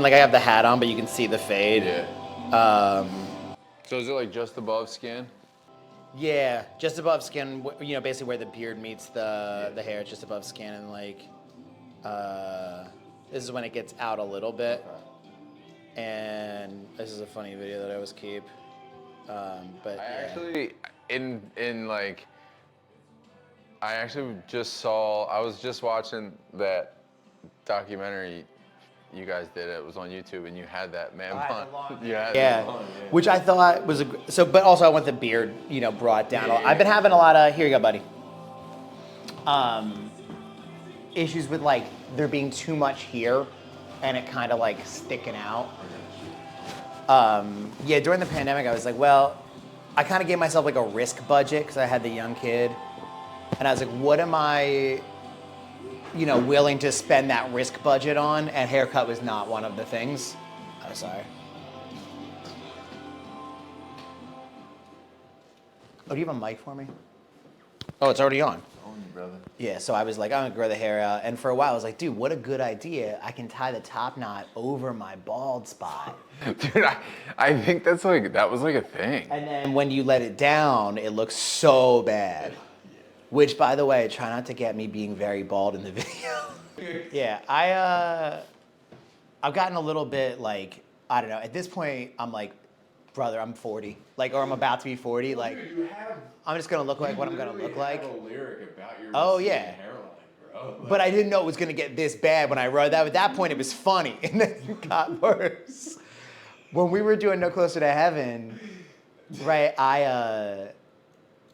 Like I have the hat on, but you can see the fade. Yeah. So is it like just above skin? Yeah, just above skin. You know, basically where the beard meets the hair, it's just above skin, and like this is when it gets out a little bit. And this is a funny video that I always keep. But actually I actually just saw. I was just watching that documentary you guys did. It was on YouTube, and you had that man bun. Yeah, which I thought was but also I want the beard, you know, brought down. I've been having a lot of, here you go, buddy. Issues with like there being too much here, and it kind of like sticking out. Yeah, during the pandemic, I was like, well, I kind of gave myself like a risk budget because I had the young kid, and I was like, what am I, you know, willing to spend that risk budget on? And haircut was not one of the things. Oh, sorry. Oh, do you have a mic for me? Oh, it's already on. Brother. Yeah, so I was like, I'm gonna grow the hair out. And for a while, I was like, dude, what a good idea. I can tie the top knot over my bald spot. Dude, I think that was like a thing. And then when you let it down, it looks so bad. Which, by the way, try not to get me being very bald in the video. Yeah, I've gotten a little bit like, I don't know, at this point, I'm like, brother, I'm 40. Like, or I'm about to be 40. Like, dude, I'm just gonna look like what I'm gonna look like. You have a lyric about your hairline, bro. Like, but I didn't know it was gonna get this bad when I wrote that. At that point, it was funny, and then it got worse. When we were doing No Closer to Heaven, right?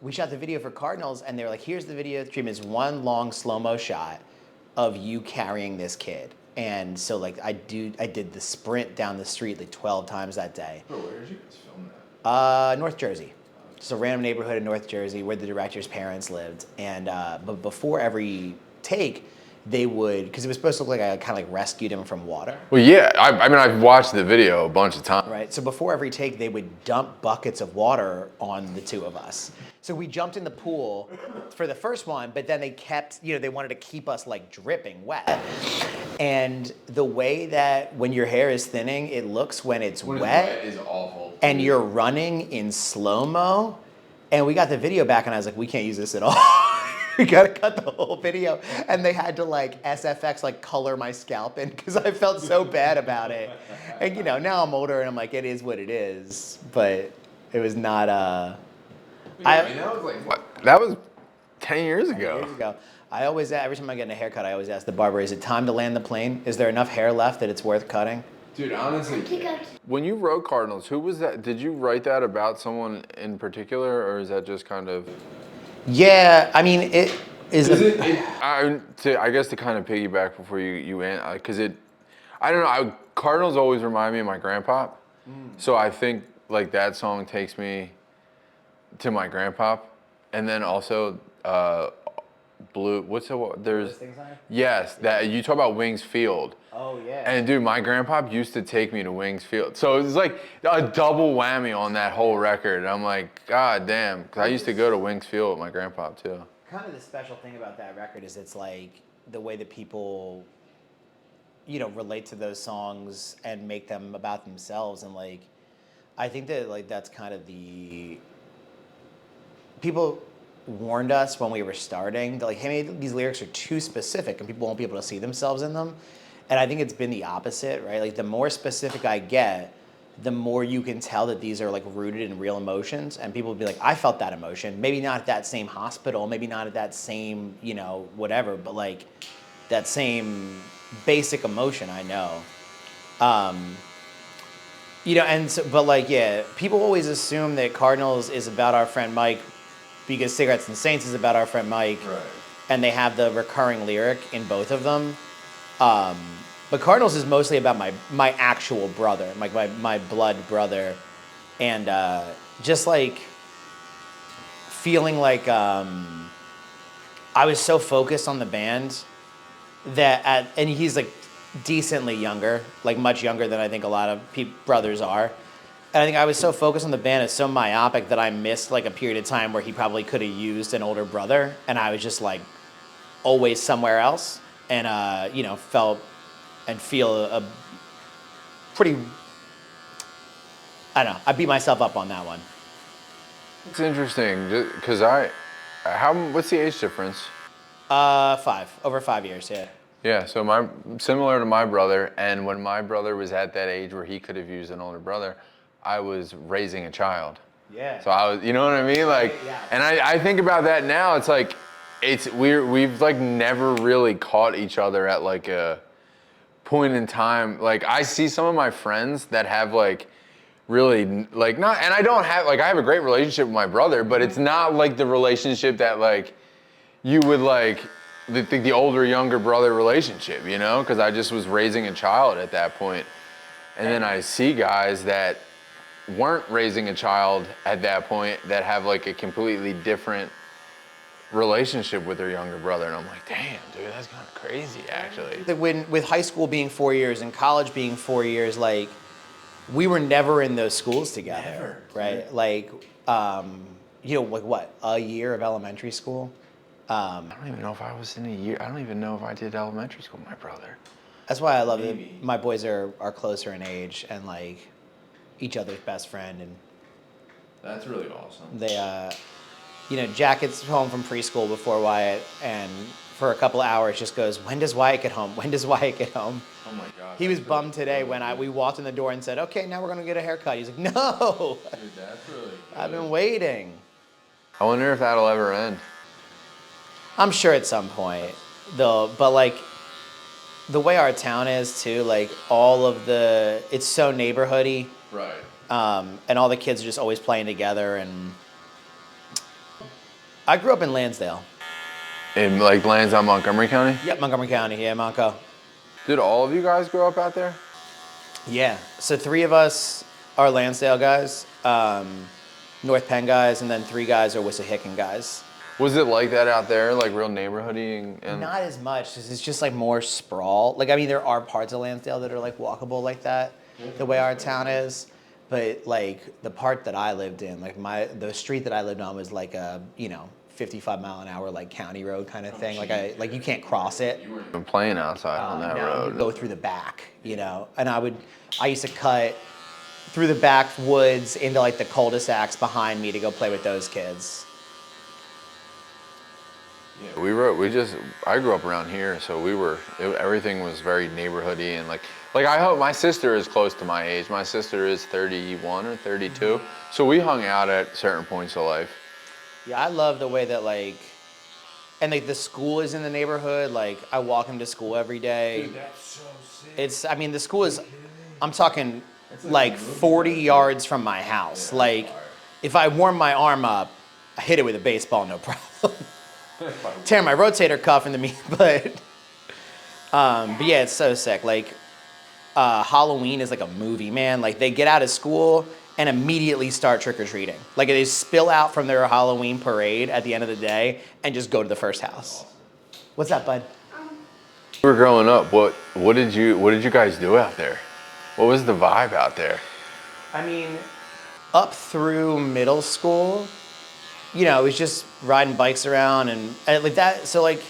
We shot the video for Cardinals, and they were like, "Here's the video treatment. It's one long slow-mo shot of you carrying this kid." And so, like, I did the sprint down the street like 12 times that day. Bro, where did you guys film that? North Jersey. Just a random neighborhood in North Jersey where the director's parents lived. And but before every take, they would, because it was supposed to look like I kind of like rescued him from water. Well, yeah. I mean, I've watched the video a bunch of times. Right. So before every take, they would dump buckets of water on the two of us. So we jumped in the pool for the first one, but then they kept, you know, they wanted to keep us like dripping wet. And the way that when your hair is thinning, it looks when it's wet is awful. And you're running in slow-mo. And we got the video back, and I was like, we can't use this at all. We gotta cut the whole video. And they had to like SFX like color my scalp in because I felt so bad about it. And you know, now I'm older and I'm like, it is what it is. But it was not that was like what? That was 10 years ago. 10 years ago. I always, every time I get a haircut, I always ask the barber, is it time to land the plane? Is there enough hair left that it's worth cutting? Dude, honestly, when you wrote Cardinals, who was that? Did you write that about someone in particular, or is that just kind of? Yeah, I mean, it is. I guess to kind of piggyback before you end, because I don't know. Cardinals always remind me of my grandpa, so I think like that song takes me to my grandpa, and then also Blue. There's yes, that you talk about Wings Field. Oh yeah. And dude, my grandpa used to take me to Wings Field, so it was like a double whammy on that whole record. And I'm like, God damn, because I used to go to Wings Field with my grandpa too. Kind of the special thing about that record is it's like the way that people, you know, relate to those songs and make them about themselves. And like, I think that like that's kind of the people warned us when we were starting. They're like, hey, maybe these lyrics are too specific and people won't be able to see themselves in them. And I think it's been the opposite, right? Like the more specific I get, the more you can tell that these are like rooted in real emotions. And people will be like, I felt that emotion. Maybe not at that same hospital, maybe not at that same, you know, whatever, but like that same basic emotion I know. You know, and so, but like, yeah, people always assume that Cardinals is about our friend Mike because Cigarettes and Saints is about our friend Mike. Right. And they have the recurring lyric in both of them. But Cardinals is mostly about my actual brother, my blood brother. And just like feeling like I was so focused on the band that, and he's like decently younger, like much younger than I think a lot of brothers are. And I think I was so focused on the band, it's so myopic that I missed like a period of time where he probably could have used an older brother. And I was just like always somewhere else. And, you know, felt and feel pretty, I don't know, I beat myself up on that one. It's interesting, because what's the age difference? 5, over 5 years, yeah. Yeah, so similar to my brother, and when my brother was at that age where he could have used an older brother, I was raising a child. Yeah. So I was, you know what I mean? Like, yeah. And I think about that now, it's like, we've like never really caught each other at like a point in time. Like I see some of my friends that have like really like not, and I don't have, like I have a great relationship with my brother, but it's not like the relationship that like you would like, the older, younger brother relationship, you know? Because I just was raising a child at that point. And then I see guys that weren't raising a child at that point that have like a completely different relationship with their younger brother. And I'm like, damn, dude, that's kind of crazy, actually. With high school being 4 years and college being 4 years, like, we were never in those schools together, right? Like, you know, like what, a year of elementary school? I don't even know if I was in a year. I don't even know if I did elementary school with my brother. That's why I love that my boys are closer in age and like each other's best friend. And that's really awesome. They, you know, Jack gets home from preschool before Wyatt, and for a couple of hours just goes, when does Wyatt get home? When does Wyatt get home? Oh my God. He was bummed today when we walked in the door and said, okay, now we're going to get a haircut. He's like, no. Dude, that's really good. I've been waiting. I wonder if that'll ever end. I'm sure at some point, though, but like the way our town is too, like it's so neighborhoody. Right. And all the kids are just always playing together. And I grew up in Lansdale. In like Lansdale, Montgomery County? Yep, Montgomery County, yeah, Monco. Did all of you guys grow up out there? Yeah, so 3 of us are Lansdale guys, North Penn guys, and then 3 guys are Wissahickon guys. Was it like that out there, like real neighborhoody? And Not as much, 'cause it's just like more sprawl. Like, I mean, there are parts of Lansdale that are like walkable like that, the way our town is. But like the part that I lived in, like the street that I lived on was like a, you know, 55 mile an hour like county road kind of thing. Like you can't cross it. You weren't even playing outside on that road. You go through the back, you know. And I used to cut through the back woods into like the cul-de-sacs behind me to go play with those kids. Yeah, I grew up around here, so everything was very neighborhoody, and like I hope my sister is close to my age. My sister is 31 or 32, so we hung out at certain points of life. Yeah, I love the way that like, and like the school is in the neighborhood. Like I walk him to school every day. Dude, that's so sick. I mean, the school is, I'm talking like 40 yards from my house. Like if I warm my arm up, I hit it with a baseball, no problem. Tear my rotator cuff in the meat, but yeah, it's so sick. Like Halloween is like a movie, man. Like they get out of school and immediately start trick-or-treating. Like they spill out from their Halloween parade at the end of the day and just go to the first house. What's up, bud? You were growing up. What did you guys do out there? What was the vibe out there? I mean, up through middle school, you know, it was just riding bikes around and like that. So like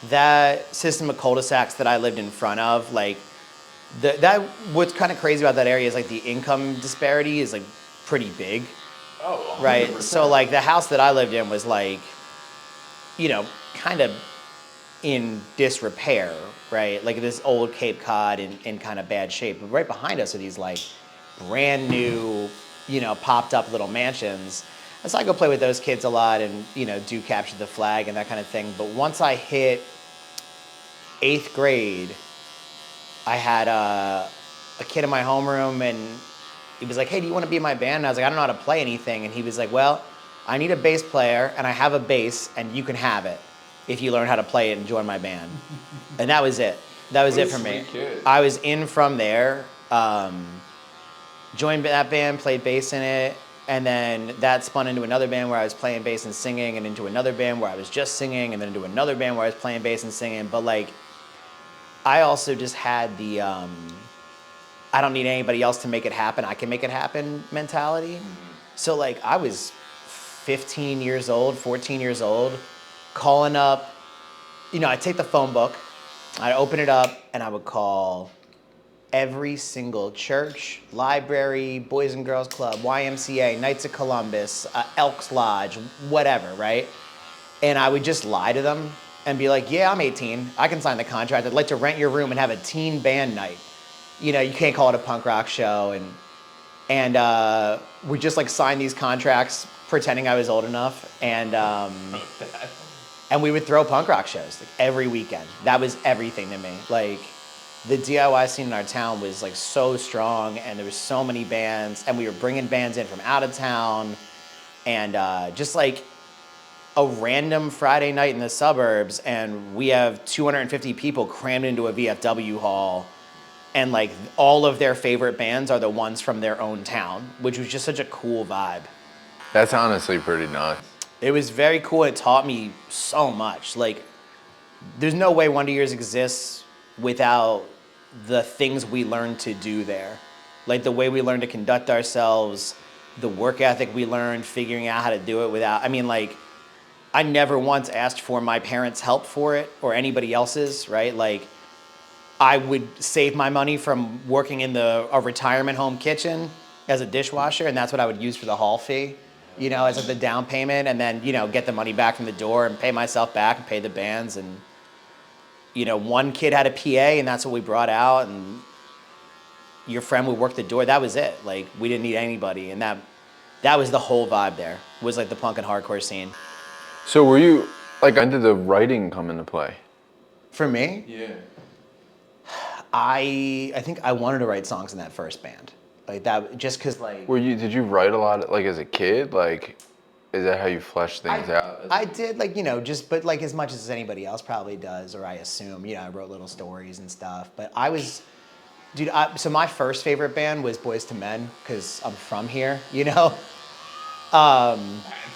that system of cul-de-sacs that I lived in front of, like what's kind of crazy about that area is like the income disparity is like pretty big. Oh, 100%. Right. So like the house that I lived in was like, you know, kind of in disrepair, right? Like this old Cape Cod in kind of bad shape. But right behind us are these like brand new, you know, popped up little mansions. And so I go play with those kids a lot and, you know, do capture the flag and that kind of thing. But once I hit 8th grade, I had a kid in my homeroom and he was like, hey, do you want to be in my band? And I was like, I don't know how to play anything. And he was like, well, I need a bass player and I have a bass and you can have it if you learn how to play it and join my band. And that was it. That was it for me. Kid. I was in from there, joined that band, played bass in it. And then that spun into another band where I was playing bass and singing, and into another band where I was just singing, and then into another band where I was playing bass and singing. But like, I also just had the, I don't need anybody else to make it happen. I can make it happen mentality. So like I was 15 years old, 14 years old, calling up, you know, I'd take the phone book, I'd open it up and I would call every single church, library, Boys and Girls Club, YMCA, Knights of Columbus, Elks Lodge, whatever, right? And I would just lie to them and be like, yeah, I'm 18. I can sign the contract. I'd like to rent your room and have a teen band night. You know, you can't call it a punk rock show. And we just like signed these contracts pretending I was old enough. And we would throw punk rock shows like every weekend. That was everything to me. Like the DIY scene in our town was like so strong, and there was so many bands, and we were bringing bands in from out of town, and just like a random Friday night in the suburbs, and we have 250 people crammed into a VFW hall, and like all of their favorite bands are the ones from their own town, which was just such a cool vibe. That's honestly pretty nuts. It was very cool. It taught me so much. Like, there's no way Wonder Years exists without the things we learned to do there. Like the way we learned to conduct ourselves, the work ethic we learned, figuring out how to do it without, I mean, like, I never once asked for my parents' help for it or anybody else's, right? Like, I would save my money from working in a retirement home kitchen as a dishwasher, and that's what I would use for the hall fee, you know, as like the down payment, and then, you know, get the money back from the door and pay myself back and pay the bands. And, you know, one kid had a PA, and that's what we brought out, and your friend would work the door. That was it. Like, we didn't need anybody, and that was the whole vibe there, was like the punk and hardcore scene. So were you, like, when did the writing come into play? For me? Yeah. I think I wanted to write songs in that first band. Like that, just cause like. Did you write a lot, like as a kid? Like, is that how you flesh things out? I did, like, you know, but like as much as anybody else probably does, or I assume, you know, I wrote little stories and stuff. But I was, dude, so my first favorite band was Boys to Men, cause I'm from here, you know? That's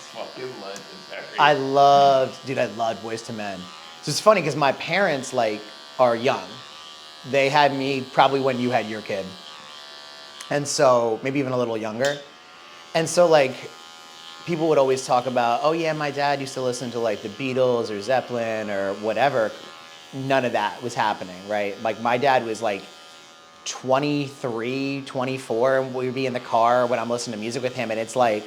fucking legendary. I loved Boys to Men. So it's funny cause my parents like are young. They had me probably when you had your kid. And so, maybe even a little younger. And so like, people would always talk about, oh yeah, my dad used to listen to like the Beatles or Zeppelin or whatever. None of that was happening, right? Like my dad was like 23, 24, and we'd be in the car when I'm listening to music with him, and it's like,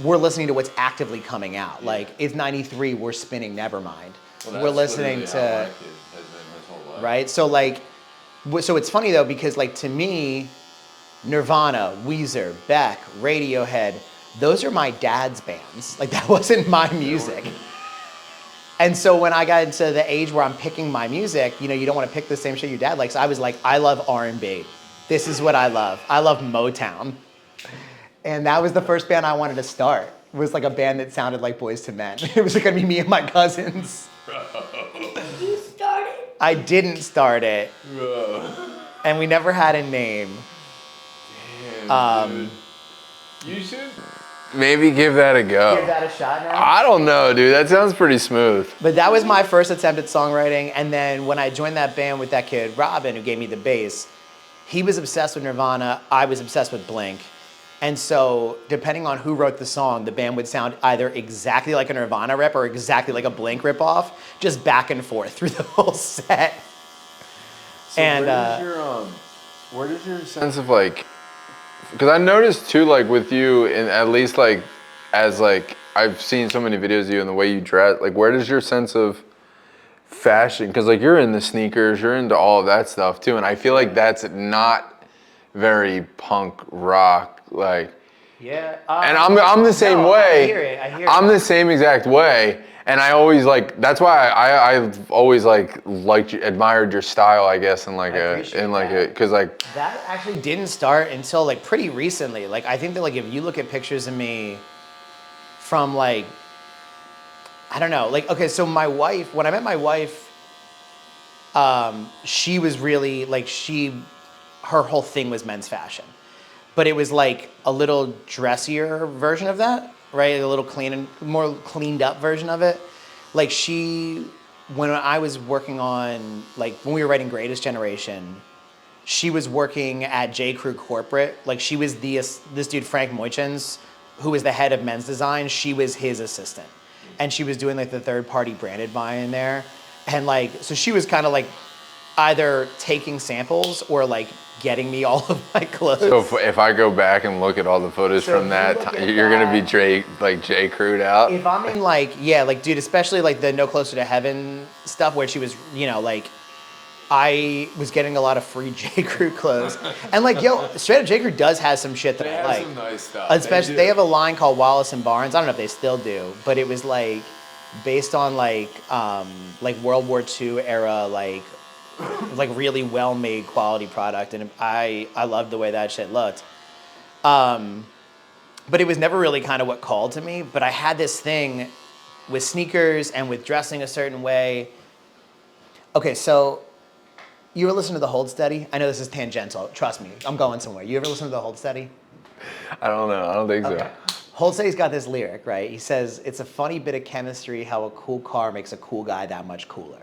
we're listening to what's actively coming out. Yeah. Like, it's 93, we're spinning Nevermind. Well, we're listening to, right? So like, so it's funny though, because like to me, Nirvana, Weezer, Beck, Radiohead, those are my dad's bands. Like that wasn't my music. And so when I got into the age where I'm picking my music, you know, you don't want to pick the same shit your dad likes. I was like, I love R&B. This is what I love. I love Motown. And that was the first band I wanted to start. It was like a band that sounded like Boys to Men. It was gonna be me and my cousins. Did you start it? I didn't start it. Bro. And we never had a name. Damn, dude. You should Maybe give that a go. Give that a shot now? I don't know, dude. That sounds pretty smooth. But that was my first attempt at songwriting. And then when I joined that band with that kid, Robin, who gave me the bass, he was obsessed with Nirvana. I was obsessed with Blink. And so depending on who wrote the song, the band would sound either exactly like a Nirvana rip or exactly like a Blink ripoff, just back and forth through the whole set. So and where does your sense of like, because I noticed too, like with you, and at least like, as like, I've seen so many videos of you and the way you dress, like where does your sense of fashion, because like you're into sneakers, you're into all of that stuff too, and I feel like that's not very punk rock, like. Yeah. And I'm the same way. I hear it. I'm the same exact way. And I always like, that's why I've always like liked you, admired your style, I guess, cause like. That actually didn't start until like pretty recently. Like I think that like if you look at pictures of me from like, I don't know, like, okay, so my wife, when I met my wife, she was really like, her whole thing was men's fashion. But it was like a little dressier version of that. Right, a little more cleaned up version of it. Like when I was working on, like when we were writing Greatest Generation, she was working at J. Crew Corporate. Like she was this dude, Frank Moichens, who was the head of men's design. She was his assistant. And she was doing like the third party branded buy in there. And like, so she was kind of like either taking samples or like getting me all of my clothes. So if I go back and look at all the photos So from if that you look time, at you're gonna be that- J Crewed out. If I'm in like, yeah, like dude, especially like the No Closer to Heaven stuff where she was, you know, like I was getting a lot of free J. Crew clothes. And like, yo, straight up J. Crew does have some shit that They I have like. some nice stuff. Especially, do. they have a line called Wallace and Barnes. I don't know if they still do, but it was like based on like World War II era, like really well-made quality product. And I loved the way that shit looked. But it was never really kind of what called to me. But I had this thing with sneakers and with dressing a certain way. Okay, so you ever listen to the Hold Steady? I know this is tangential. Trust me, I'm going somewhere. You ever listen to the Hold Steady? I don't know. I don't think so. Hold Steady's got this lyric, right? He says, "It's a funny bit of chemistry how a cool car makes a cool guy that much cooler,"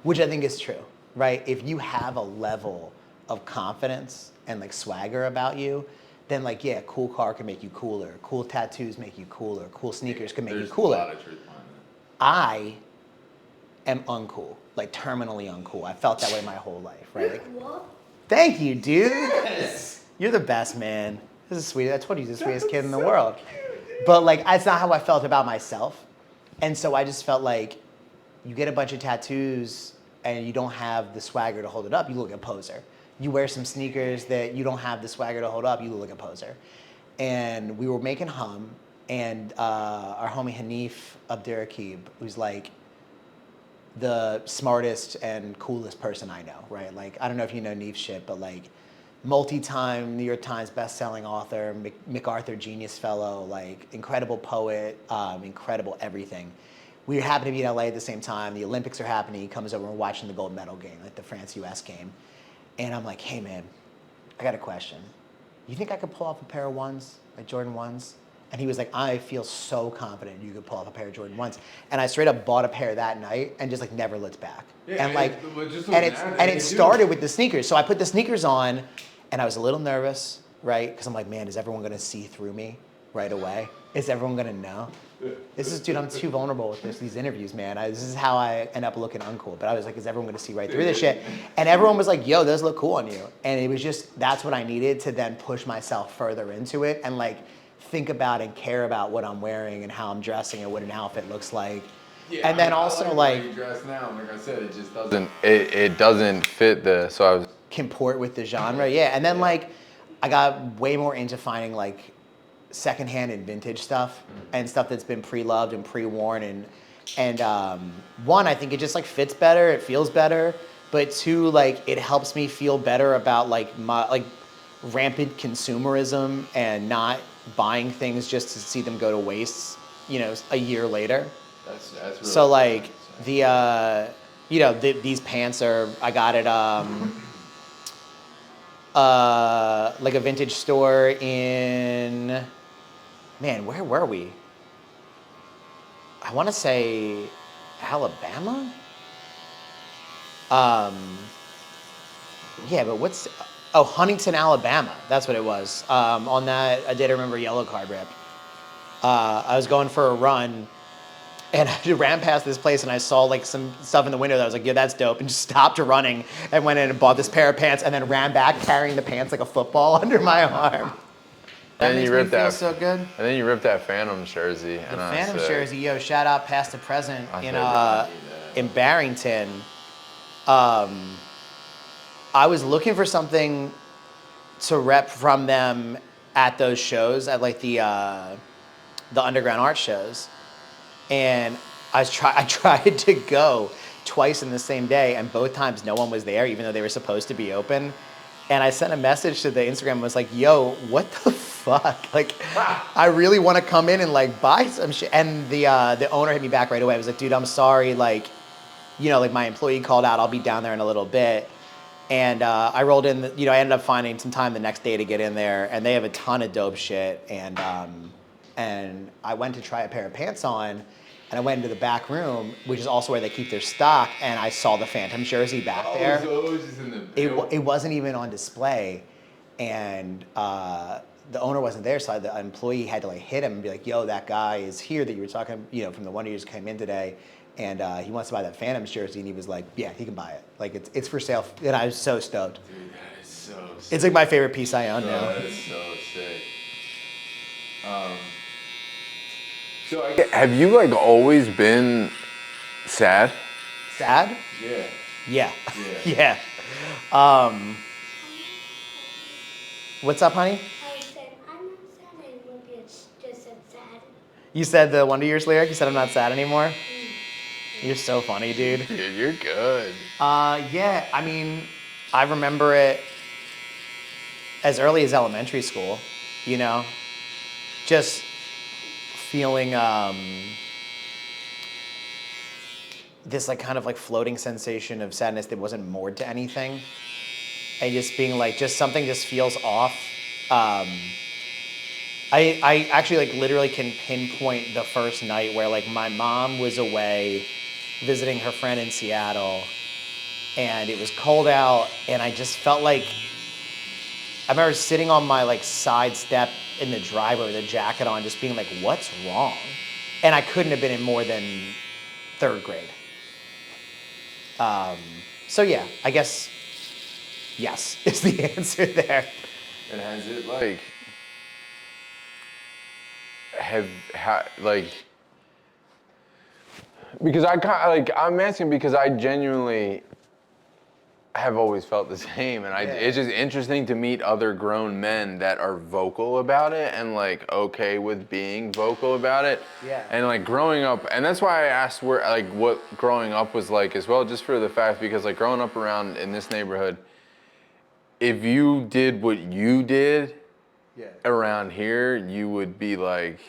which I think is true, right? If you have a level of confidence and like swagger about you, then like, yeah, cool car can make you cooler. Cool tattoos make you cooler. Cool sneakers can make you There's cooler. a lot of truth behind that. I am uncool, like terminally uncool. I felt that way my whole life, right? Like, What? thank you, dude. You're the best, man. This is sweet. I told you, you're the sweetest kid in the world. But like, that's not how I felt about myself. And so I just felt like you get a bunch of tattoos and you don't have the swagger to hold it up, you look like a poser. You wear some sneakers that you don't have the swagger to hold up, you look like a poser. And we were making Hum, and our homie Hanif Abdurraqib, who's like the smartest and coolest person I know, right? Like, I don't know if you know Neef's shit, but like multi-time New York Times best-selling author, MacArthur Genius Fellow, like incredible poet, incredible everything. We happened to be in LA at the same time. The Olympics are happening. He comes over and we're watching the gold medal game, like the France-US game. And I'm like, hey man, I got a question. You think I could pull off a pair of ones, like Jordan 1s? And he was like, I feel so confident you could pull off a pair of Jordan 1s. And I straight up bought a pair that night and just like never looked back. Yeah, and like, just and it started with the sneakers. So I put the sneakers on and I was a little nervous, right? Because I'm like, man, is everyone gonna see through me right away? Is everyone gonna know? Dude, I'm too vulnerable with these interviews, man. This is how I end up looking uncool. But I was like, is everyone gonna see right through this shit? And everyone was like, yo, those look cool on you. And it was just, that's what I needed to then push myself further into it and like think about and care about what I'm wearing and how I'm dressing and what an outfit looks like. Yeah, And then I also like the like way you dress now. Like I said, it just It doesn't fit the. So I was. comport with the genre, yeah. And then like I got way more into finding like secondhand and vintage stuff and stuff that's been pre-loved and pre-worn and one, I think it just like fits better, it feels better, but two, like it helps me feel better about like my like rampant consumerism and not buying things just to see them go to waste, you know, a year later. That's really So like the you know, these pants are, I got it like a vintage store in, man, where were we? I want to say Alabama. Yeah, but Huntington, Alabama. That's what it was. On that, I did remember Yellow Card Rip. I was going for a run, and I ran past this place, and I saw like some stuff in the window that I was like, yeah, that's dope, and just stopped running and went in and bought this pair of pants, and then ran back carrying the pants like a football under my arm. That And makes you me ripped feel that- so good. And then you ripped that Phantoms jersey. The Phantom jersey, yo, shout out past to present I in said in Barrington. I was looking for something to rep from them at those shows, at like the underground art shows, and I tried to go twice in the same day, and both times no one was there, even though they were supposed to be open. And I sent a message to the Instagram and was like, yo, what the fuck? Like, I really want to come in and like buy some shit. And the owner hit me back right away. I was like, dude, I'm sorry. Like, you know, like my employee called out. I'll be down there in a little bit. And I rolled in, I ended up finding some time the next day to get in there. And they have a ton of dope shit. And I went to try a pair of pants on. And I went into the back room, which is also where they keep their stock, and I saw the Phantom jersey back there. So it was just in the It wasn't even on display, and the owner wasn't there, so the employee had to like hit him and be like, "Yo, that guy is here that you were talking, from the one who just came in today. and he wants to buy that Phantoms jersey, and he was like, yeah, he can buy it. Like it's for sale, and I was so stoked. Dude, that is so sick. It's like my favorite piece I own Oh, now. that is so sick. So have you like always been sad? Sad? Yeah. Yeah. Yeah. yeah. What's up, honey? I said, I'm not sad anymore, but it's just said sad. You said the Wonder Years lyric. You said I'm not sad anymore. You're so funny, dude. Dude, you're good. Yeah. I mean, I remember it as early as elementary school. You know, just feeling this like kind of like floating sensation of sadness that wasn't moored to anything, and just being like, just something just feels off. I actually like literally can pinpoint the first night where like my mom was away visiting her friend in Seattle, and it was cold out, and I just felt like, I remember sitting on my like side step in the driveway with a jacket on, just being like, what's wrong? And I couldn't have been in more than 3rd grade. So yeah, I guess yes is the answer there. And has it like because I'm asking because I genuinely have always felt the same, and it's just interesting to meet other grown men that are vocal about it and like okay with being vocal about it. Yeah. And like growing up, and that's why I asked where like what growing up was like as well, just for the fact because like growing up around in this neighborhood, if you did what you did around here, you would be like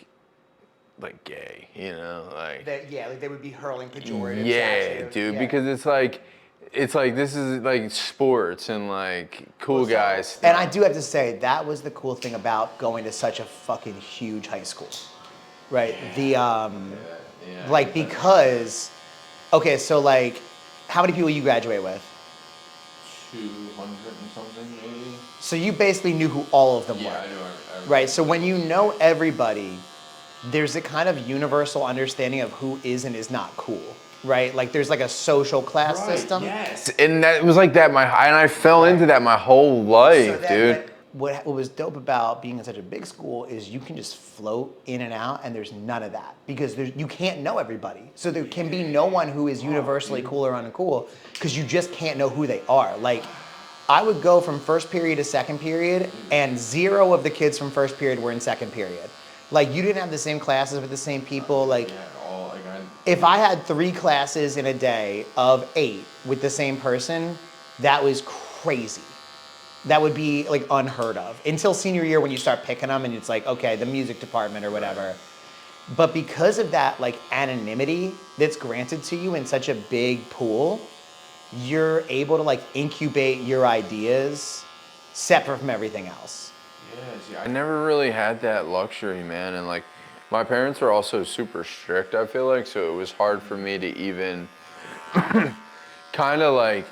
gay, you know, like Like they would be hurling pejoratives. yeah, dude, because it's like this is like sports and like cool guys stuff. And I do have to say, that was the cool thing about going to such a fucking huge high school, right? Like because, okay, so like, how many people you graduate with? 200 and something, maybe. So you basically knew who all of them Yeah, were. I know. Right, so when you know everybody, there's a kind of universal understanding of who is and is not cool, right? Like there's like a social class system. Yes. And that was like that and I fell into that my whole life, So dude. What was dope about being in such a big school is you can just float in and out, and there's none of that because you can't know everybody. So there can be no one who is universally cool or uncool because you just can't know who they are. Like, I would go from first period to second period, and 0 of the kids from first period were in second period. Like, you didn't have the same classes with the same people. Like, if I had 3 classes in a day of 8 with the same person, that was crazy. That would be like unheard of until senior year when you start picking them and it's like, okay, the music department or whatever. But because of that like anonymity that's granted to you in such a big pool, you're able to like incubate your ideas separate from everything else. Yeah, I never really had that luxury, man. And like, my parents are also super strict, I feel like, so it was hard for me to even kind of like,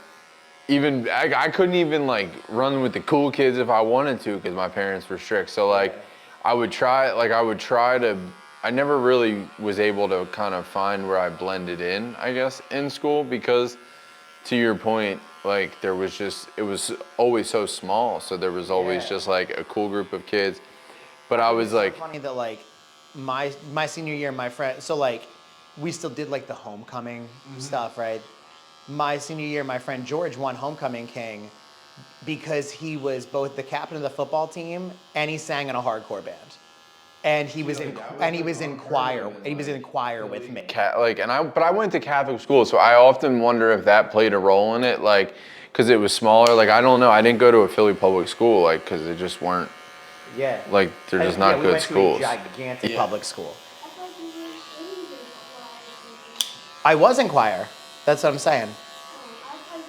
I couldn't even like run with the cool kids if I wanted to because my parents were strict. So like, I never really was able to kind of find where I blended in, I guess, in school because to your point, like it was always so small. So there was always just like a cool group of kids. But I was like, it's funny that like my senior year, my friend, so like we still did like the homecoming stuff, right? My senior year, my friend George won Homecoming King because he was both the captain of the football team and he sang in a hardcore band. And he was in choir. He was in choir with me. But I went to Catholic school, so I often wonder if that played a role in it, like, because it was smaller. Like, I don't know. I didn't go to a Philly public school, like, because they just weren't. Yeah. Like, they're just not good schools. We went to a gigantic public school. I thought you were in the choir. I was in choir. That's what I'm saying. I thought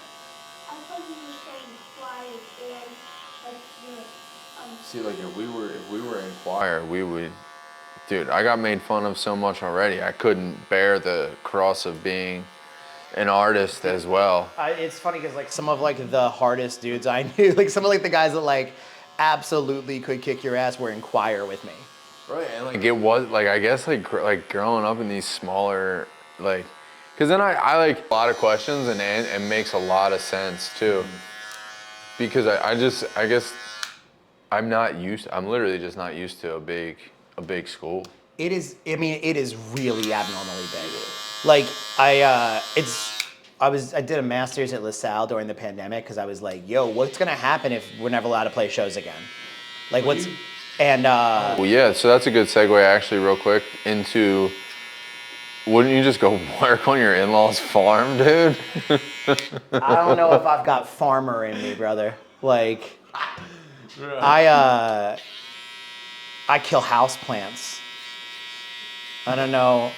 you were saying choir and like See, like if we were in Choir, we would, dude, I got made fun of so much already. I couldn't bear the cross of being an artist as well. It's funny because like some of like the hardest dudes I knew, like some of like the guys that like absolutely could kick your ass were in choir with me. Right, and like it was like I guess like growing up in these smaller like Because then I like a lot of questions and it makes a lot of sense too. Because I guess I'm literally just not used to a big school. It is, I mean, it is really abnormally big. Like, I did a master's at LaSalle during the pandemic because I was like, yo, what's gonna happen if we're never allowed to play shows again? Like, Well, yeah, so that's a good segue actually real quick into, wouldn't you just go work on your in-laws' farm, dude? I don't know if I've got farmer in me, brother. Like, I kill house plants. I don't know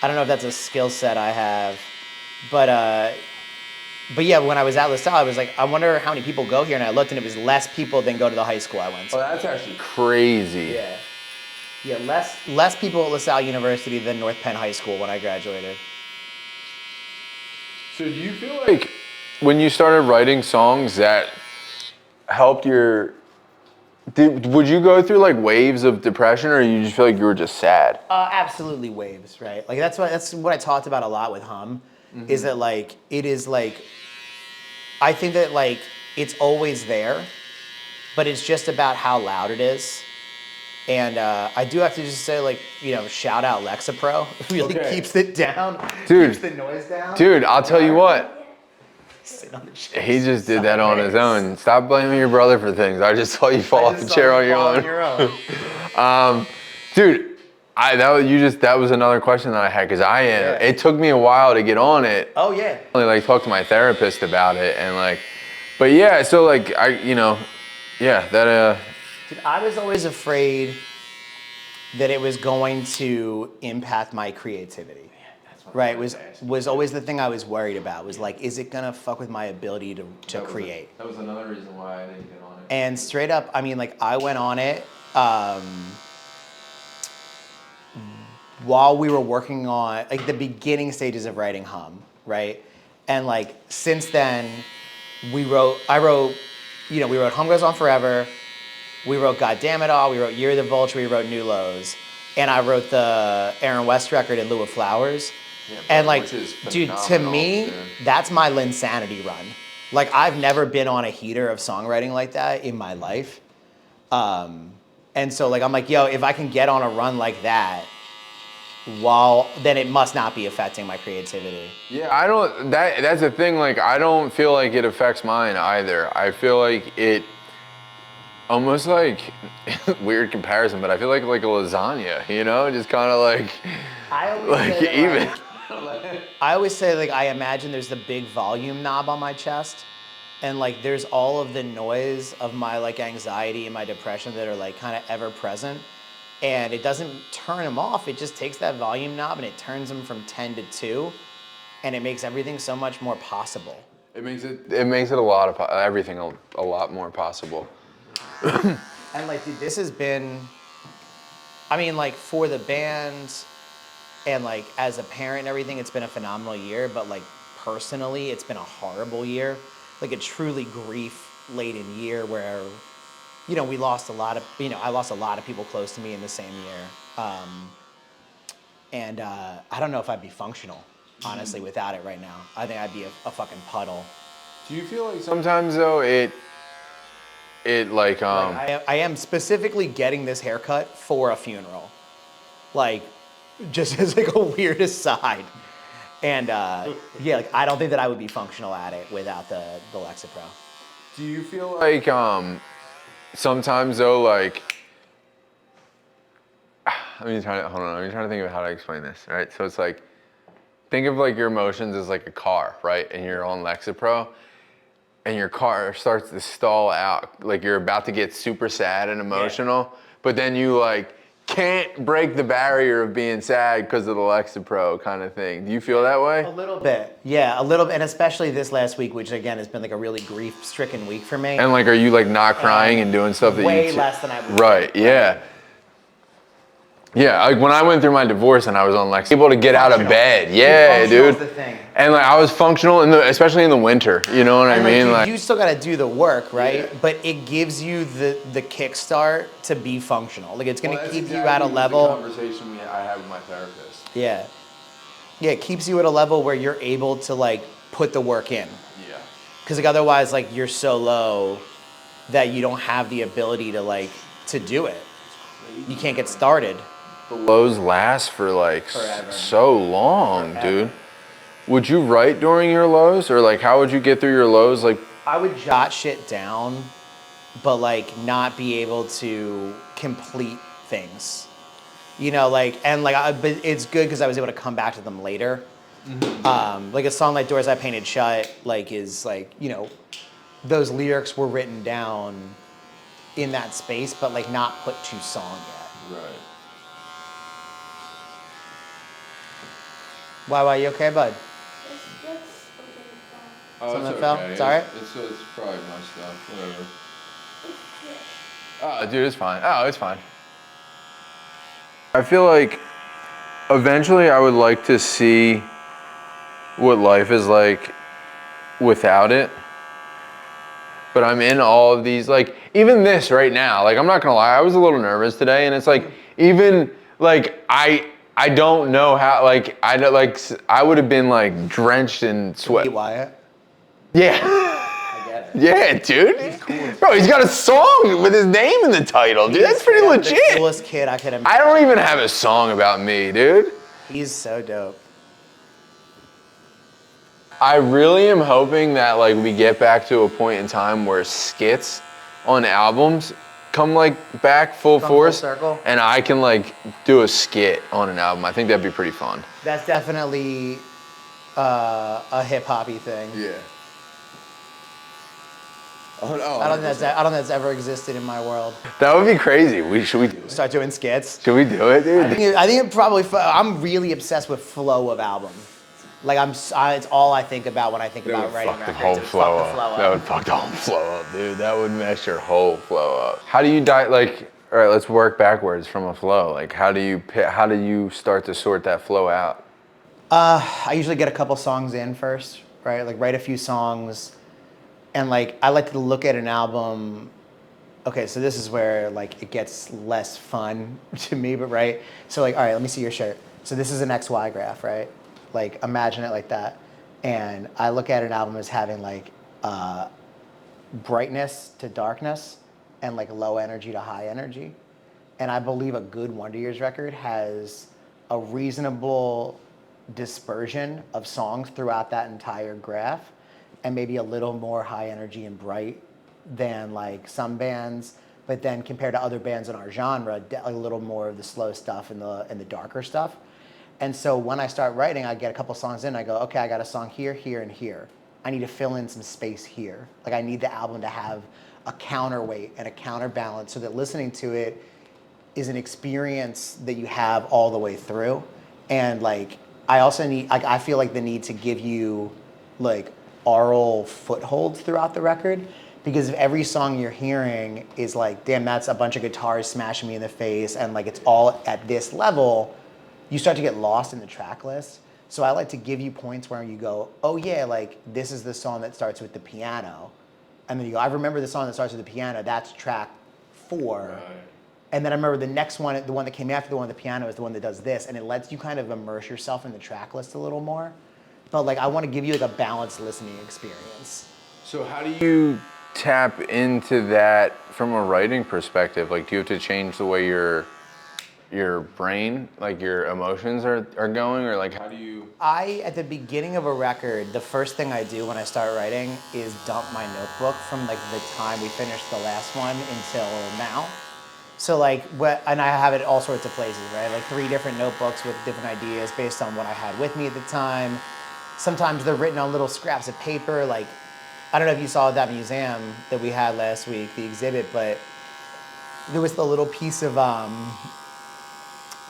if that's a skill set I have, but yeah, when I was at LaSalle, I was like, I wonder how many people go here, and I looked, and it was less people than go to the high school I went to. Oh, that's actually crazy. Yeah, less people at LaSalle University than North Penn High School when I graduated. So do you feel like when you started writing songs that helped would you go through like waves of depression, or you just feel like you were just sad? Absolutely waves, right? Like that's what I talked about a lot with Hum, is that like it is like, I think that like it's always there, but it's just about how loud it is. And I do have to just say, like, you know, shout out Lexapro. It really keeps it down, dude. Keeps the noise down. Dude, I'll tell you what. Sit on the He just did that on his own. Stop blaming your brother for things. I just saw you fall off the chair on your own. Dude, that was another question that I had, because it took me a while to get on it. Oh yeah. I like talked to my therapist about it, and like, but yeah, so like Dude, I was always afraid that it was going to impact my creativity. Right, was always the thing I was worried about, was like, is it gonna fuck with my ability to create? That was another reason why I didn't get on it. And straight up, I mean, like, I went on it while we were working on, like, the beginning stages of writing Hum, right? And like, since then, we wrote Hum Goes On Forever, we wrote God Damn It All, we wrote Year of the Vulture, we wrote New Lows, and I wrote the Aaron West record In Lieu of Flowers. Yeah, and like, dude, to me, that's my Linsanity run. Like, I've never been on a heater of songwriting like that in my life. And so like, I'm like, yo, if I can get on a run like that, then it must not be affecting my creativity. Yeah, that's the thing, like, I don't feel like it affects mine either. I feel like it, almost like, weird comparison, but I feel like a lasagna, you know? Just kind of like, I always say, like, I imagine there's the big volume knob on my chest, and like there's all of the noise of my like anxiety and my depression that are like kind of ever present, and it doesn't turn them off. It just takes that volume knob and it turns them from 10 to 2, and it makes everything so much more possible. It makes it everything a lot more possible. And like, dude, this has been, I mean, like, for the band and like as a parent and everything, it's been a phenomenal year, but like personally, it's been a horrible year. Like a truly grief-laden year where, you know, I lost a lot of people close to me in the same year. And I don't know if I'd be functional, honestly, without it right now. I think I'd be a fucking puddle. Do you feel like sometimes though I am specifically getting this haircut for a funeral, like, just as like a weird aside, and yeah, like I don't think that I would be functional at it without the Lexapro. Do you feel like sometimes though, like, I'm trying to think of how to explain this, right? So it's like, think of like your emotions as like a car, right? And you're on Lexapro, and your car starts to stall out, like you're about to get super sad and emotional, but then you like can't break the barrier of being sad because of the Lexapro kind of thing. Do you feel that way? A little bit, yeah, a little bit, and especially this last week, which again has been like a really grief-stricken week for me. And like, are you like not crying and doing stuff that way less than I would. Right, yeah. Yeah, like when I went through my divorce and I was on Lex, able to get out of bed. Yeah, dude. The thing. And like I was functional especially in the winter. You know what I mean? Like, you still got to do the work, right? Yeah. But it gives you the kickstart to be functional. Like, it's going to keep you at a level. That's the conversation I had with my therapist. Yeah. Yeah, it keeps you at a level where you're able to like put the work in. Yeah. Because like otherwise, like you're so low that you don't have the ability to like to do it. You can't get started. The lows last for like Forever. so long, Forever. dude. Would you write during your lows, or like how would you get through your lows? Like, I would jot shit down, but like not be able to complete things. You know, like, and like, but it's good because I was able to come back to them later. Like a song like Doors I Painted Shut, like, is like, you know, those lyrics were written down in that space, but like not put to song yet. right. Why, you okay, bud? Oh, Something it's fell? okay. It's all right? It's probably my stuff. Whatever. Oh, dude, it's fine. Oh, it's fine. I feel like eventually I would like to see what life is like without it. But I'm in all of these, like, even this right now, like, I'm not gonna lie, I was a little nervous today, and it's like, even, like, I don't know how, like, I would have been, like, drenched in sweat. Pete Wyatt. Yeah. I get it. Yeah, dude. Bro, he's got a song with his name in the title, dude. That's pretty The legit. coolest kid I could imagine. I don't even have a song about me, dude. He's so dope. I really am hoping that like we get back to a point in time where skits on albums come like back full Come full force, circle? and I can like do a skit on an album. I think that'd be pretty fun. That's definitely a hip hoppy thing. Yeah. Oh, I don't think that's ever existed in my world. That would be crazy. Should we do it? Start doing skits. Should we do it, dude? I think it probably. I'm really obsessed with flow of album. Like it's all I think about when I think about writing Fuck the records. whole is fuck flow the up. flow That up. would fuck the whole flow up, dude. That would mess your whole flow up. How do you like? All right, let's work backwards from a flow. Like, how do you start to sort that flow out? I usually get a couple songs in first, right? Like write a few songs, and like I like to look at an album. Okay, so this is where like it gets less fun to me, but right. So like, all right, let me see your shirt. So this is an XY graph, right? Like imagine it like that, and I look at an album as having like brightness to darkness, and like low energy to high energy, and I believe a good Wonder Years record has a reasonable dispersion of songs throughout that entire graph, and maybe a little more high energy and bright than like some bands, but then compared to other bands in our genre, a little more of the slow stuff and the darker stuff. And so when I start writing, I get a couple songs in, I go, okay, I got a song here, here, and here. I need to fill in some space here. Like I need the album to have a counterweight and a counterbalance so that listening to it is an experience that you have all the way through. And like, I also need, like, I feel like the need to give you like aural footholds throughout the record, because if every song you're hearing is like, damn, that's a bunch of guitars smashing me in the face, and like it's all at this level, you start to get lost in the track list. So I like to give you points where you go, oh yeah, like this is the song that starts with the piano. And then you go, I remember the song that starts with the piano, that's track 4. Right. And then I remember the next one, the one that came after the one with the piano is the one that does this, and it lets you kind of immerse yourself in the track list a little more. But like I want to give you like a balanced listening experience. So how do you tap into that from a writing perspective? Like, do you have to change the way your brain, like your emotions are going, or like how do you? At the beginning of a record, the first thing I do when I start writing is dump my notebook from like the time we finished the last one until now. So like, and I have it all sorts of places, right? Like 3 different notebooks with different ideas based on what I had with me at the time. Sometimes they're written on little scraps of paper. Like, I don't know if you saw that museum that we had last week, the exhibit, but there was the little piece of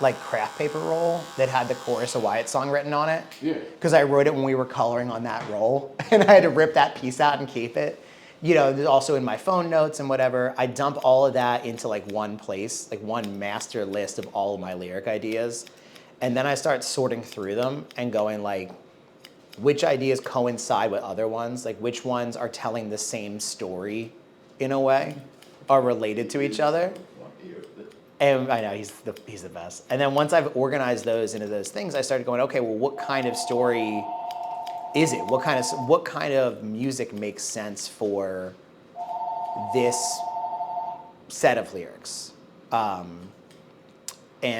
like craft paper roll that had the chorus of Wyatt's song written on it. Yeah. Because I wrote it when we were coloring on that roll, and I had to rip that piece out and keep it. You know, there's also in my phone notes and whatever. I dump all of that into like one place, like one master list of all of my lyric ideas. And then I start sorting through them and going like, which ideas coincide with other ones? Like which ones are telling the same story in a way, are related to each other? And I know he's the best. And then once I've organized those into those things, I started going, okay, well, what kind of story is it? What kind of music makes sense for this set of lyrics? And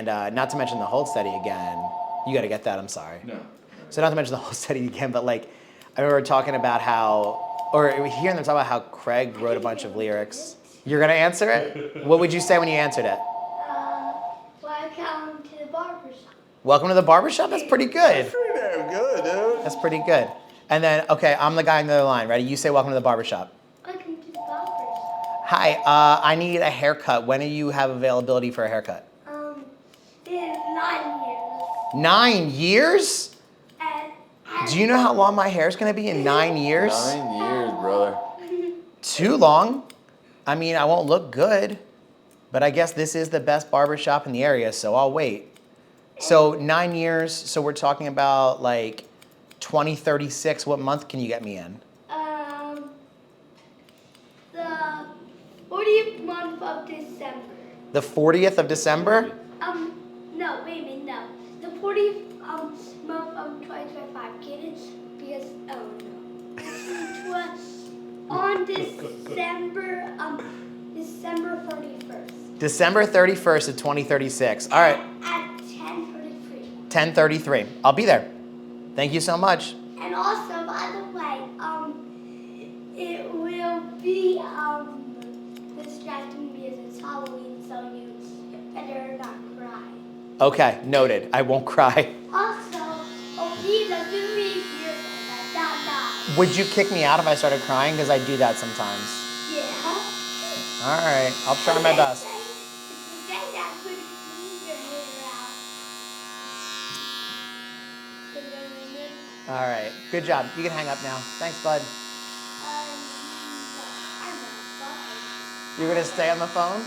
not to mention the hold steady again. You got to get that. I'm sorry. No. So not to mention the hold steady again, but like I remember talking about how, or hearing them talk about how Craig wrote a bunch of lyrics. You're gonna answer it? What would you say when you answered it? Welcome to the barbershop. Welcome to the barbershop? That's pretty good. Pretty damn good, dude. That's pretty good. And then, okay, I'm the guy on the other line. Ready? You say welcome to the barbershop. Welcome to the barbershop. Hi, I need a haircut. When do you have availability for a haircut? In 9 years. 9 years? And Do you know how long my hair's gonna be in 9 years? 9 years, brother. Too long. I mean, I won't look good, but I guess this is the best barbershop in the area, so I'll wait. So 9 years, so we're talking about like 2036. What month can you get me in? the 40th month of December. The 40th of December? No, wait a minute, no. The 40th month of 2025. Get it? Because no. On December 31st. December 31st of 2036. All right, At 10:33. 10:33. I'll be there. Thank you so much. And also, by the way, it will be distracting because it's Halloween, so you better not cry. Okay, noted. I won't cry. Also, please don't do me here. Would you kick me out if I started crying? Because I do that sometimes. Yeah. All right, I'll try my best. It's the day that I put your hair out. You know what I mean? All right, good job. You can hang up now. Thanks, bud. I'm not You're gonna stay on the phone?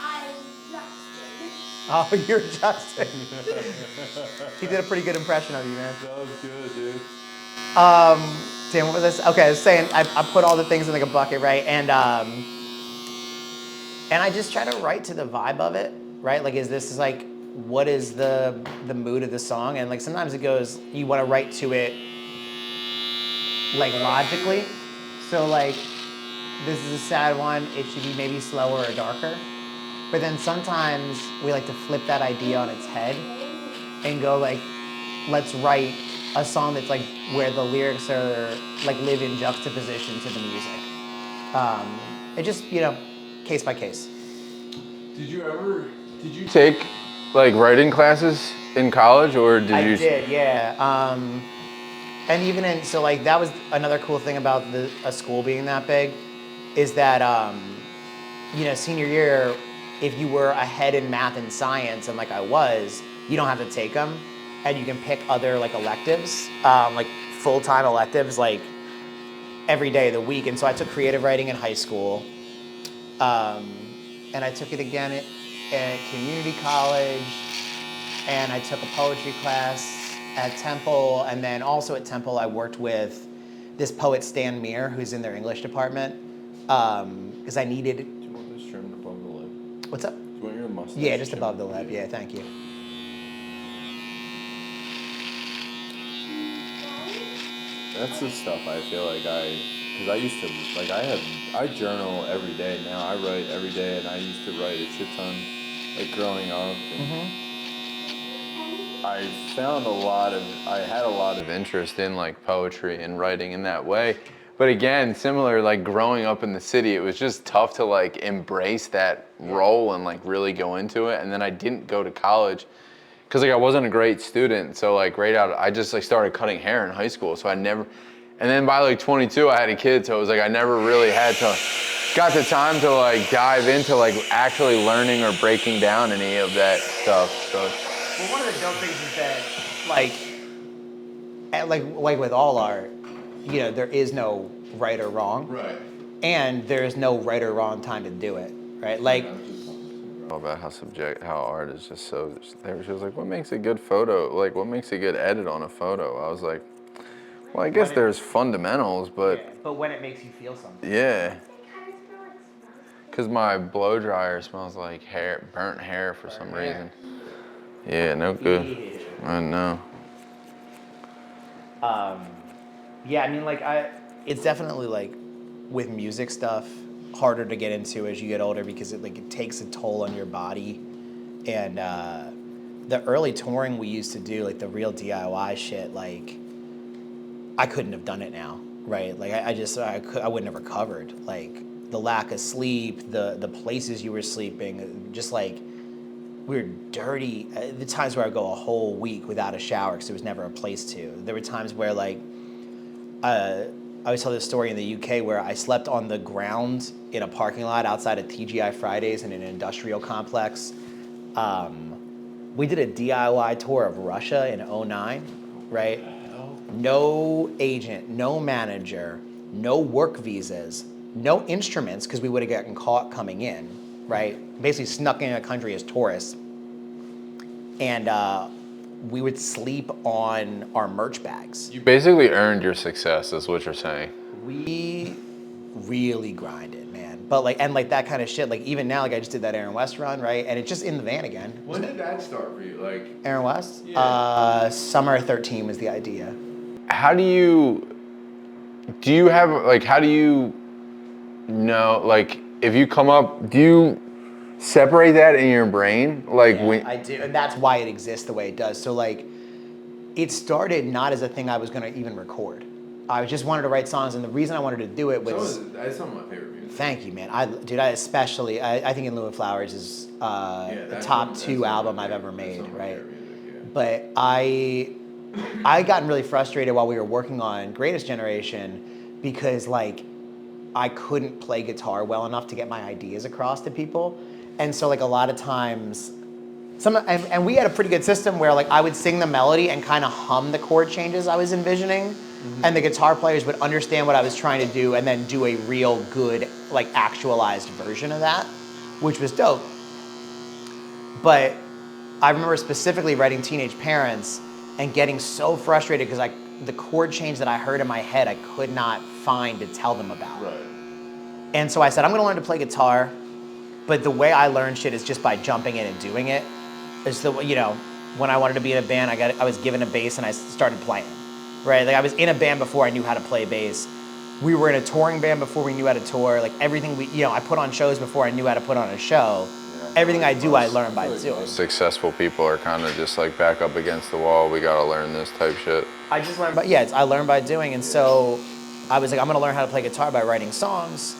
I'm Justin. Oh, you're Justin. He did a pretty good impression of you, man. That was good, dude. Damn, what was this? Okay, I was saying I put all the things in like a bucket, right? And I just try to write to the vibe of it, right? Like, is this like, what is the mood of the song? And like sometimes it goes, you want to write to it like logically. So like, this is a sad one. It should be maybe slower or darker. But then sometimes we like to flip that idea on its head and go like, let's write a song that's like where the lyrics are like live in juxtaposition to the music. It just, case by case. Did you take like writing classes in college, or did you? I did, yeah. And even so like that was another cool thing about a school being that big, is that senior year, if you were ahead in math and science, and like I was, you don't have to take them, and you can pick other like electives, like full-time electives, like every day of the week. And so I took creative writing in high school, and I took it again at community college, and I took a poetry class at Temple, and then also at Temple I worked with this poet Stan Meir, who's in their English department, because I needed. Do you want this trimmed above the lip? What's up? Do you want your mustache? Yeah, just trimmed above the lip. Yeah, thank you. That's the stuff I feel like because I used to, like I journal every day now. I write every day, and I used to write a shit ton, like growing up. And I had a lot of interest in like poetry and writing in that way. But again, similar, like growing up in the city, it was just tough to like embrace that role and like really go into it. And then I didn't go to college because like I wasn't a great student. So like right out, I just like started cutting hair in high school. So and then by like 22, I had a kid. So it was like I never really got the time to like dive into like actually learning or breaking down any of that stuff. So. Well, one of the dope things is that, like with all art, there is no right or wrong, Right. and there is no right or wrong time to do it, right? Like, All about how art is just so. She was like, "What makes a good photo? Like, what makes a good edit on a photo?" I was like, "Well, I guess there's fundamentals, but but when it makes you feel something. yeah." Cause my blow dryer smells like hair, burnt hair for some reason. Yeah, no good. Ew. I know. Yeah, I mean, like, it's definitely like with music stuff harder to get into as you get older because it takes a toll on your body, and the early touring we used to do, like the real DIY shit, like I couldn't have done it now, right? Like I wouldn't have recovered. Like the lack of sleep, the places you were sleeping, just like we were dirty. The times where I go a whole week without a shower because there was never a place to. There were times where like I always tell this story in the UK where I slept on the ground in a parking lot outside of TGI Fridays in an industrial complex. We did a DIY tour of Russia in '09, right? No agent, no manager, no work visas, no instruments because we would have gotten caught coming in, right? Basically snuck in a country as tourists. And we would sleep on our merch bags. You basically earned your success, is what you're saying. We really grinded, man. But like, and like that kind of shit, like even now, like I just did that Aaron West run, right? And it's just in the van again. When did that start for you? Like Aaron West? Yeah. Summer 13 was the idea. How do you have, like, how do you know, like, if you come up, do you separate that in your brain? Like, Yeah, when, I do, and that's why it exists the way it does. So like, it started not as a thing I was gonna even record. I just wanted to write songs, and the reason I wanted to do it was. that's some of my favorite music. Thank you, man. I especially, I think In Lieu of Flowers is the top two album I've ever made, right? But I gotten really frustrated while we were working on Greatest Generation because like I couldn't play guitar well enough to get my ideas across to people, and so like a lot of times, and we had a pretty good system where like I would sing the melody and kind of hum the chord changes I was envisioning. And the guitar players would understand what I was trying to do and then do a real good, like actualized version of that, which was dope. But I remember specifically writing Teenage Parents and getting so frustrated because the chord change that I heard in my head, I could not find to tell them about. Right. And so I said, I'm gonna learn to play guitar, but the way I learn shit is just by jumping in and doing it. It's the, you know, when I wanted to be in a band, I was given a bass and I started playing. Right, like I was in a band before I knew how to play bass. We were in a touring band before we knew how to tour. Like everything I put on shows before I knew how to put on a show. Yeah, everything I do, I learn by doing. Successful people are kind of just like back up against the wall. We gotta learn this type shit. I just learned I learned by doing, and so I was like, I'm gonna learn how to play guitar by writing songs,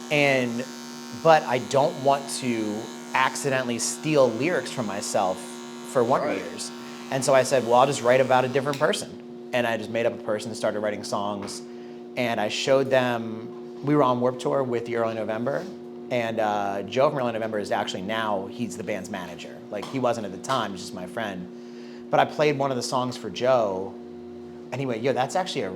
but I don't want to accidentally steal lyrics from myself for Wonder Years. And so I said, well, I'll just write about a different person. And I just made up a person and started writing songs. And I showed them, we were on Warped Tour with the Early November. And Joe from Early November is actually now, he's the band's manager. Like he wasn't at the time, he's just my friend. But I played one of the songs for Joe. And he went, yo, that's actually a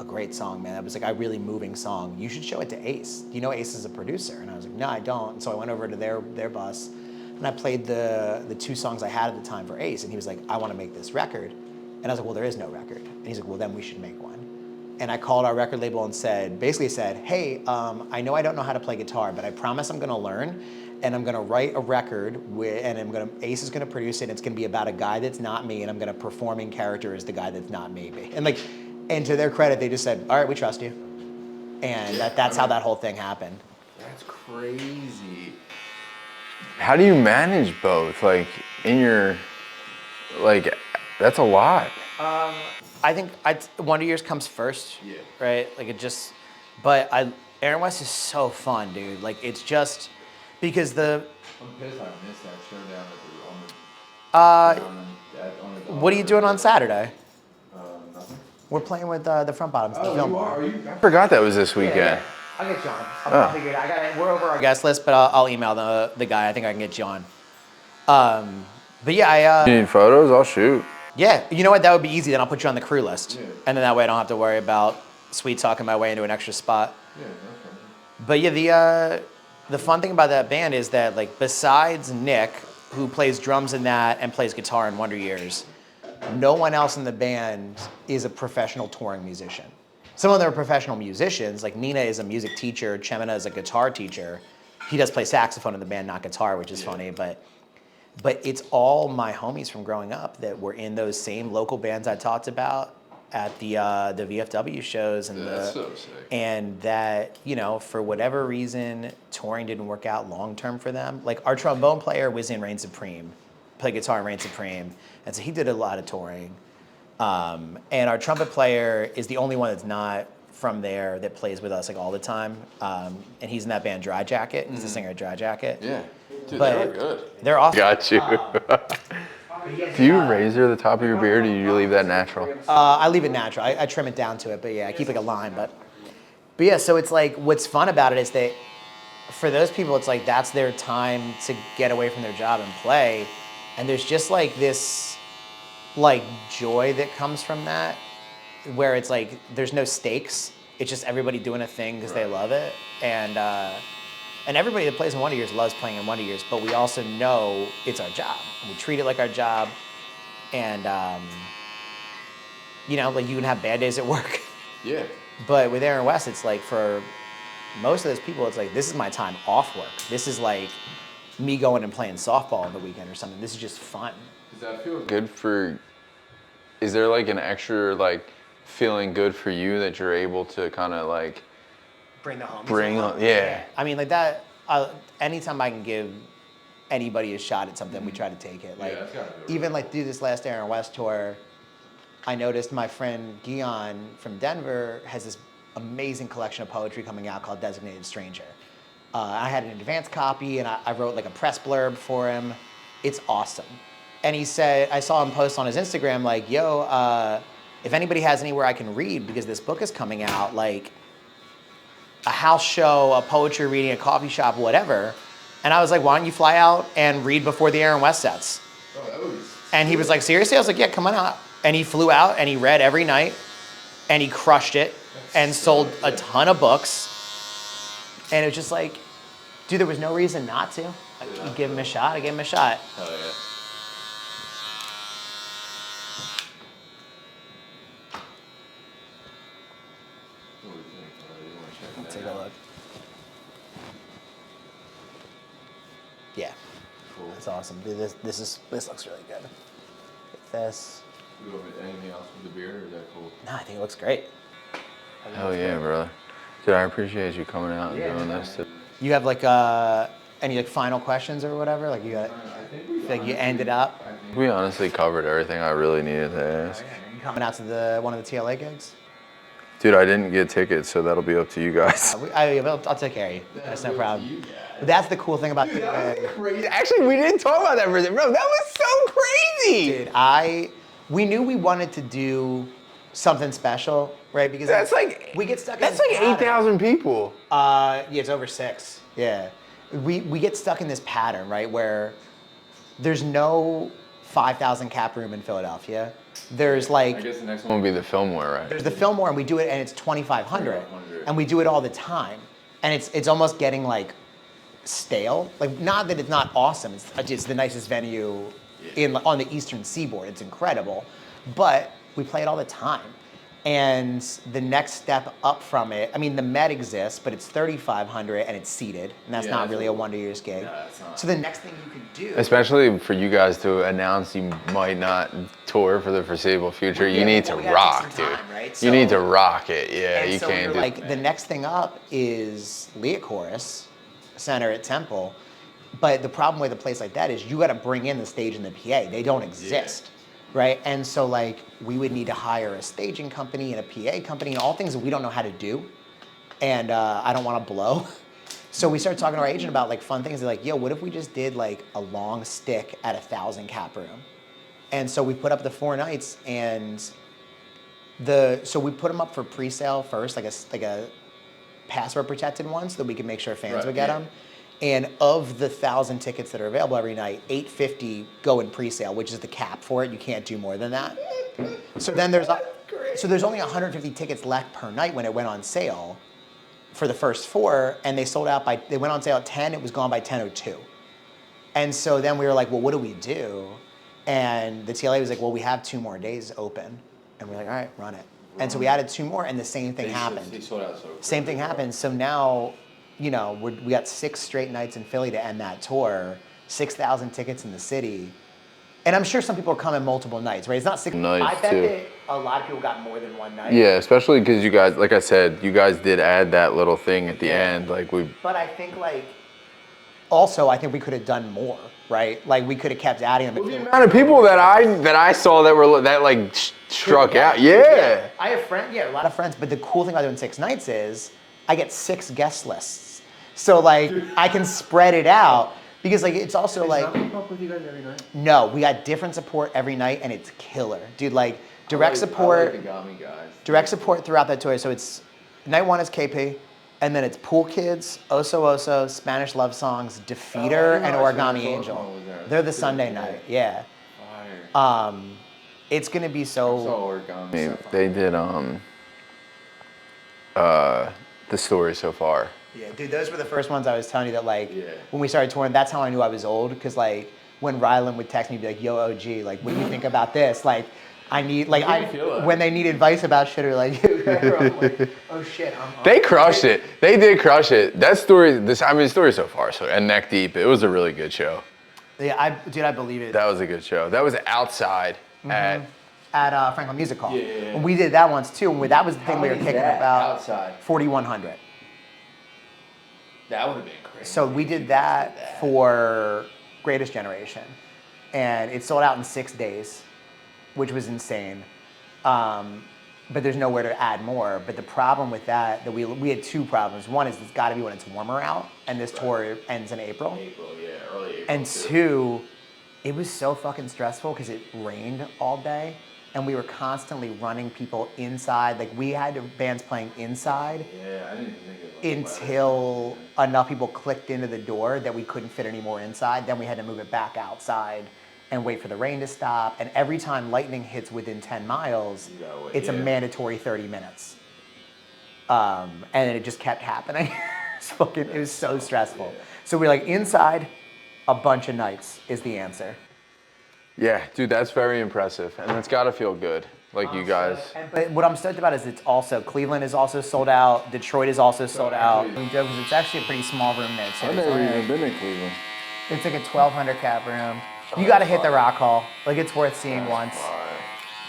great song, man. That was like a really moving song. You should show it to Ace. Do you know Ace is a producer? And I was like, no, I don't. And so I went over to their bus and I played the two songs I had at the time for Ace. And he was like, I want to make this record. And I was like, well, there is no record. And he's like, well, then we should make one. And I called our record label and basically said, hey, I know I don't know how to play guitar, but I promise I'm gonna learn, and I'm gonna write a record, Ace is gonna produce it, and it's gonna be about a guy that's not me, and I'm gonna perform in character as the guy that's not me. And to their credit, they just said, all right, we trust you. And that's how that whole thing happened. That's crazy. How do you manage both? Like in your, like, that's a lot. I think Wonder Years comes first, right? Like Aaron West is so fun, dude. Like it's just because I'm pissed I missed that showdown at the what are you doing on Saturday? nothing. We're playing with the Front Bottoms. Oh, you are? Are you? I forgot that was this weekend. Yeah. I'll get you on. We're over our guest list, but I'll email the guy. I think I can get you on. But yeah, You need photos? I'll shoot. Yeah, you know what? That would be easy. Then I'll put you on the crew list, and then that way I don't have to worry about sweet talking my way into an extra spot. Yeah, no problem. But yeah, the fun thing about that band is that like besides Nick, who plays drums in that and plays guitar in Wonder Years, no one else in the band is a professional touring musician. Some of them are professional musicians. Like Nina is a music teacher, Chemina is a guitar teacher, he does play saxophone in the band, not guitar, which is funny, but it's all my homies from growing up that were in those same local bands I talked about at the VFW shows and That's so sick. and that, you know, for whatever reason, touring didn't work out long term for them. Like our trombone player was in Reign Supreme, played guitar in Reign Supreme, and so he did a lot of touring. And our trumpet player is the only one that's not from there that plays with us like all the time. And he's in that band Dry Jacket. He's the singer of Dry Jacket. Yeah. Dude, But they were good. they're awesome. Got you. Do you razor the top of your beard, or do you leave that natural? I leave it natural. I trim it down to it, but yeah, I keep like a line. But yeah, so it's like what's fun about it is that for those people, it's like that's their time to get away from their job and play, and there's just like this like joy that comes from that, where it's like there's no stakes. It's just everybody doing a thing because they love it, and everybody that plays in Wonder Years loves playing in Wonder Years, but we also know it's our job. We treat it like our job, and you know, like you can have bad days at work, Yeah. but with Aaron West, it's like for most of those people, it's like this is my time off work. This is like me going and playing softball on the weekend or something. This is just fun. Does that feel good for? Is there like an extra like feeling good for you that you're able to kind of like Bring the homies. bring along. on? Yeah. I mean, like that. Anytime I can give anybody a shot at something, we try to take it. Like that's gotta be even like through this last Aaron West tour, I noticed my friend Guion from Denver has this amazing collection of poetry coming out called Designated Stranger. I had an advanced copy, and I wrote like a press blurb for him. It's awesome. And he said, I saw him post on his Instagram like, yo, if anybody has anywhere I can read because this book is coming out, like a house show, a poetry reading, a coffee shop, whatever. And I was like, why don't you fly out and read before the Aaron West sets? And he was like, seriously? I was like, yeah, come on out. And he flew out and he read every night and he crushed it and sold a ton of books. And it was just like, dude, there was no reason not to. I give him a shot, I gave him a shot. Hell yeah. Take a look. Yeah, Cool. that's awesome. Dude, this looks really good. This, You want anything else with the beard, or is that cool? no, I think it looks great. Hell yeah, brother. Dude, I appreciate you coming out and doing this. You have like any like final questions or whatever? Like you got, like you ended up We honestly covered everything I really needed to ask. coming out to one of the TLA gigs. Dude, I didn't get tickets, so that'll be up to you guys. I'll take care of you. That's no problem. But that's the cool thing about TLA. Actually, we didn't talk about that for a second. Bro, that was so crazy. Dude, we knew we wanted to do something special, right? Because That's like we get stuck. That's in this like pattern. 8,000 people. Yeah, it's over 6. Yeah, we get stuck in this pattern, right, where there's no 5,000 cap room in Philadelphia. There's like the next one will be the Fillmore, right? there's the Fillmore, and we do it, and it's 2,500, and we do it all the time, and it's almost getting like stale. Like, not that it's not awesome. It's the nicest venue on the Eastern Seaboard. It's incredible, but we play it all the time. And the next step up from it, I mean, the Met exists, but it's 3,500 and it's seated, and that's not really a Wonder Years gig. So the next thing you could do, Especially for you guys to announce you might not tour for the foreseeable future, you need to we gotta take rock, some dude. time, right? You need So- to rock it. Yeah, and you so can't we're do like, the next thing up is Leah Chorus Center at Temple. But the problem with a place like that is you got to bring in the stage and the PA. They don't exist, right? And so like we would need to hire a staging company and a PA company and all things that we don't know how to do, and I don't want to blow. So we started talking to our agent about like fun things. They're like, yo, what if we just did like a long stick at 1,000 cap room? And so we put up the 4 nights, and so we put them up for pre-sale first, like a password protected one, so that we could make sure fans would get them. And of the 1,000 tickets that are available every night, 850 go in pre-sale, which is the cap for it. You can't do more than that. So then there's only 150 tickets left per night when it went on sale for the first 4, and they sold out they went on sale at 10. It was gone by 10:02. And so then we were like, well, what do we do? And the TLA was like, well, we have 2 more days open, and we're like, all right, run it. And so we added 2 more, and the same thing happened. They sold out so quick. Same thing happened. So now you know, we got 6 straight nights in Philly to end that tour, 6,000 tickets in the city. And I'm sure some people are coming multiple nights, right? It's not 6 Nights, I bet too. that a lot of people got more than one night. Yeah, especially because you guys, like I said, you guys did add that little thing at the end. Like But I think like, also I think we could have done more, right? Like we could have kept adding them. the amount of people that I saw that were that like struck out. Yeah. I have friends, a lot of friends. But the cool thing about doing 6 nights is I get 6 guest lists. So like I can spread it out because like it's also like Up with you guys every night? no, we got different support every night and it's killer, dude. Like direct I support, like the Gami guys. direct support throughout that tour. So it's night 1 is KP, and then it's Pool Kids, Oso Oso, Spanish Love Songs, Defeater, and Origami Angel. They're the Sunday night, yeah. Fire. It's gonna be So so. Origami. They did the story so far. Yeah, dude, those were the first ones I was telling you that like Yeah. when we started touring. That's how I knew I was old because like when Rylan would text me, be like, "Yo, OG, like, what do you think about this?" Like, I need like How do you feel about when it? they need advice about shit or like, I'm like, oh shit, They crushed it. They did crush it. That story, the story so far, and Neck Deep, it was a really good show. Yeah, I believe it. That was a good show. That was outside at Franklin Music Hall. Yeah, yeah, yeah. And we did that once too. And that was the thing we were kicking about. Outside. 4,100. That would have been crazy. So we did that for Greatest Generation, and it sold out in 6 days, which was insane. But there's nowhere to add more. But the problem with that we had 2 problems. One is it's got to be when it's warmer out, and this tour ends in April. Early April. And too. 2, it was so fucking stressful because it rained all day, and we were constantly running people inside. Like we had bands playing inside Yeah, I didn't even think of it. until enough people clicked into the door that we couldn't fit any more inside. Then we had to move it back outside and wait for the rain to stop. And every time lightning hits within 10 miles, You gotta wait, it's a yeah. mandatory 30 minutes. And it just kept happening. It was so stressful. Yeah. So we're like, inside a bunch of nights is the answer. Yeah, dude, that's very impressive, and it's got to feel good, like you guys. But what I'm stoked about is it's also, Cleveland is also sold out, Detroit is also sold out. Because it's actually a pretty small room there too. I've never even been in Cleveland. It's like a 1,200 cap room. You gotta hit the Rock Hall. Like it's worth seeing once.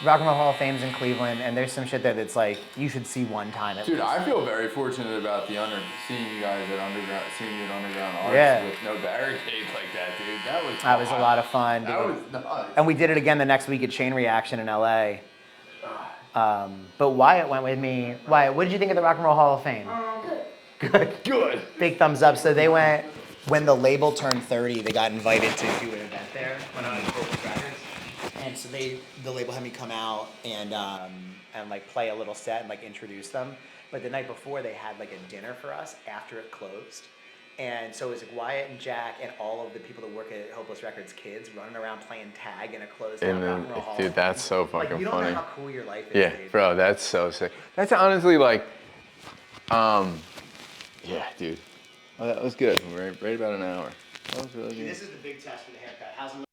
Rock and Roll Hall of Fame's in Cleveland, and there's some shit there that's like, you should see one time at Dude, least. I feel very fortunate about seeing you guys at Underground, seeing you at Underground Arts Yeah. with no barricades like that, dude. That was a lot of fun, dude. That was nuts. And we did it again the next week at Chain Reaction in LA. But Wyatt went with me. Wyatt, what did you think of the Rock and Roll Hall of Fame? Good. Big thumbs up. So they went, when the label turned 30, they got invited to do an event there when I was at Vocalist Records. And so the label had me come out and like play a little set and like introduce them. But the night before they had like a dinner for us after it closed. And so it was like Wyatt and Jack and all of the people that work at Hopeless Records kids running around playing tag in a closed down And Rock then, and Roll Hall. dude, that's so Like, fucking you don't funny. know how cool your life is, Yeah, dude. bro, that's so sick. That's honestly like, yeah, dude. Oh, that was good. Right about an hour. That was really good. This is the big test for the haircut. How's it